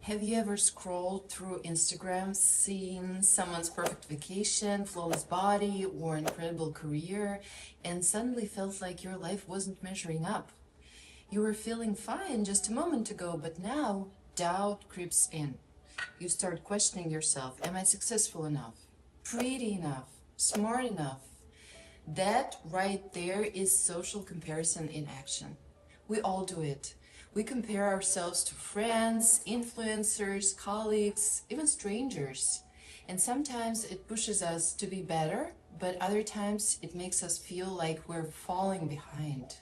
Have you ever scrolled through Instagram, seen someone's perfect vacation, flawless body, or incredible career, and suddenly felt like your life wasn't measuring up? You were feeling fine just a moment ago, but now doubt creeps in. You start questioning yourself. Am I successful enough? Pretty enough? Smart enough? That right there is social comparison in action. We all do it. We compare ourselves to friends, influencers, colleagues, even strangers. And sometimes it pushes us to be better, but other times it makes us feel like we're falling behind.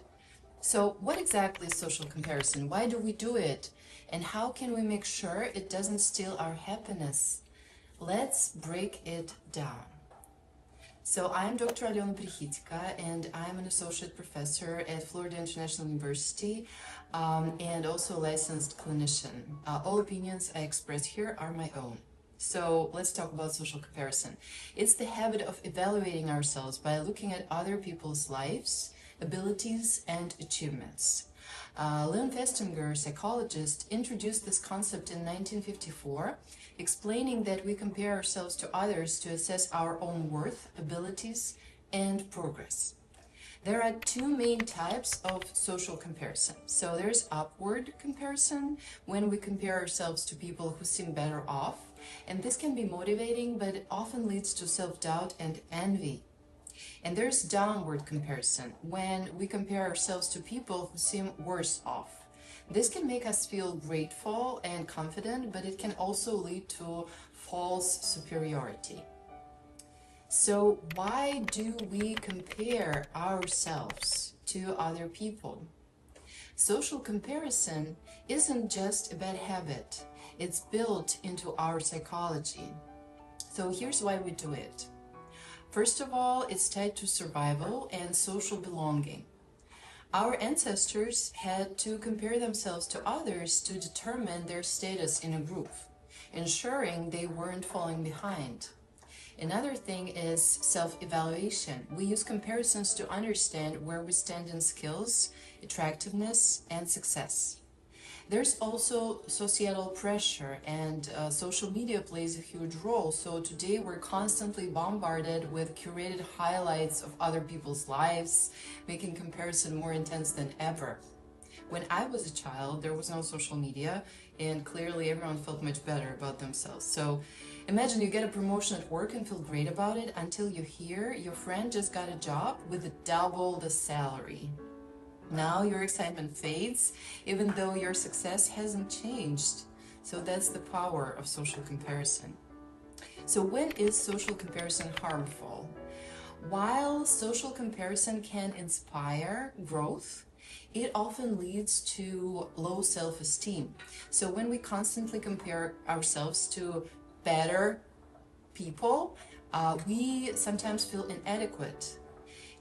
So, what exactly is social comparison? Why do we do it? And how can we make sure it doesn't steal our happiness? Let's break it down. So I'm Dr. Alyona Prihitka, and I'm an associate professor at Florida International University and also a licensed clinician. All opinions I express here are my own. So let's talk about social comparison. It's the habit of evaluating ourselves by looking at other people's lives, abilities, and achievements. Leon Festinger, psychologist, introduced this concept in 1954, explaining that we compare ourselves to others to assess our own worth, abilities, and progress. There are two main types of social comparison. So there's upward comparison, when we compare ourselves to people who seem better off, and this can be motivating, but it often leads to self-doubt and envy. And there's downward comparison, when we compare ourselves to people who seem worse off. This can make us feel grateful and confident, but it can also lead to false superiority. So why do we compare ourselves to other people? Social comparison isn't just a bad habit. It's built into our psychology. So here's why we do it. First of all, it's tied to survival and social belonging. Our ancestors had to compare themselves to others to determine their status in a group, ensuring they weren't falling behind. Another thing is self-evaluation. We use comparisons to understand where we stand in skills, attractiveness, and success. There's also societal pressure, and social media plays a huge role. So today we're constantly bombarded with curated highlights of other people's lives, making comparison more intense than ever. When I was a child, there was no social media, and clearly everyone felt much better about themselves. So imagine you get a promotion at work and feel great about it until you hear your friend just got a job with double the salary. Now your excitement fades, even though your success hasn't changed. So that's the power of social comparison. So when is social comparison harmful? While social comparison can inspire growth, it often leads to low self-esteem. So when we constantly compare ourselves to better people, we sometimes feel inadequate.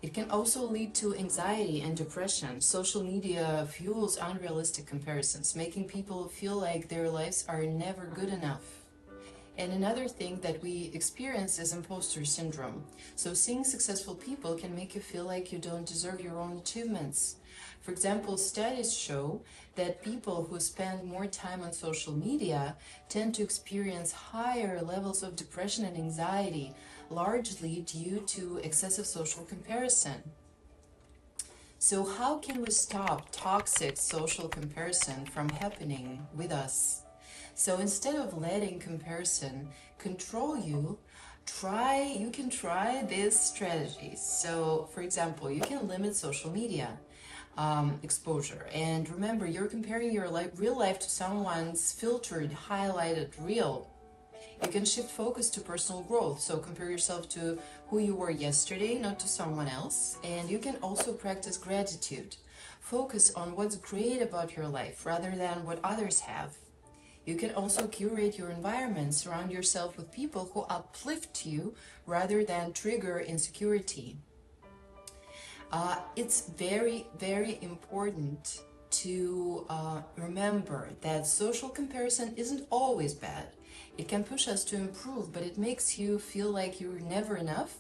It can also lead to anxiety and depression. Social media fuels unrealistic comparisons, making people feel like their lives are never good enough. And another thing that we experience is imposter syndrome. So seeing successful people can make you feel like you don't deserve your own achievements. For example, studies show that people who spend more time on social media tend to experience higher levels of depression and anxiety, largely due to excessive social comparison. So how can we stop toxic social comparison from happening with us? So instead of letting comparison control you, you can try these strategies. So for example, you can limit social media exposure. And remember, you're comparing your real life to someone's filtered, highlighted reel. You can shift focus to personal growth, so compare yourself to who you were yesterday, not to someone else. And you can also practice gratitude. Focus on what's great about your life rather than what others have. You can also curate your environment, surround yourself with people who uplift you rather than trigger insecurity. It's very, very important to remember that social comparison isn't always bad. It can push us to improve, but it makes you feel like you're never enough.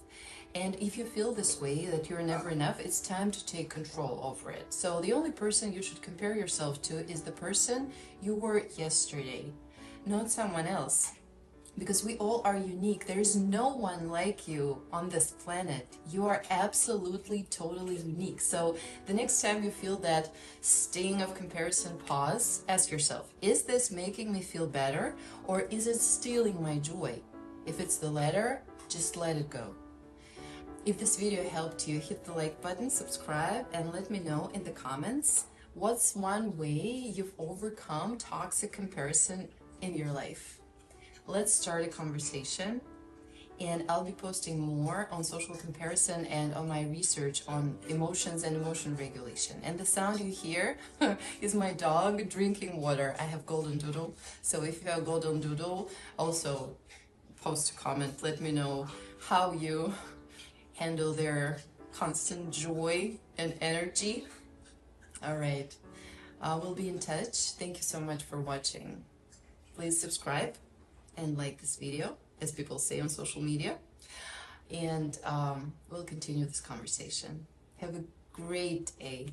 And if you feel this way, that you're never enough, it's time to take control over it. So the only person you should compare yourself to is the person you were yesterday, not someone else. Because we all are unique. There is no one like you on this planet. You are absolutely, totally unique. So the next time you feel that sting of comparison, pause, ask yourself, is this making me feel better, or is it stealing my joy? If it's the latter, just let it go. If this video helped you, hit the like button, subscribe, and let me know in the comments what's one way you've overcome toxic comparison in your life. Let's start a conversation, and I'll be posting more on social comparison and on my research on emotions and emotion regulation. And the sound you hear is my dog drinking water. I have golden doodle, so if you have golden doodle, also post a comment. Let me know how you handle their constant joy and energy. All right, we'll be in touch. Thank you so much for watching. Please subscribe and like this video, as people say on social media, and we'll continue this conversation. Have a great day.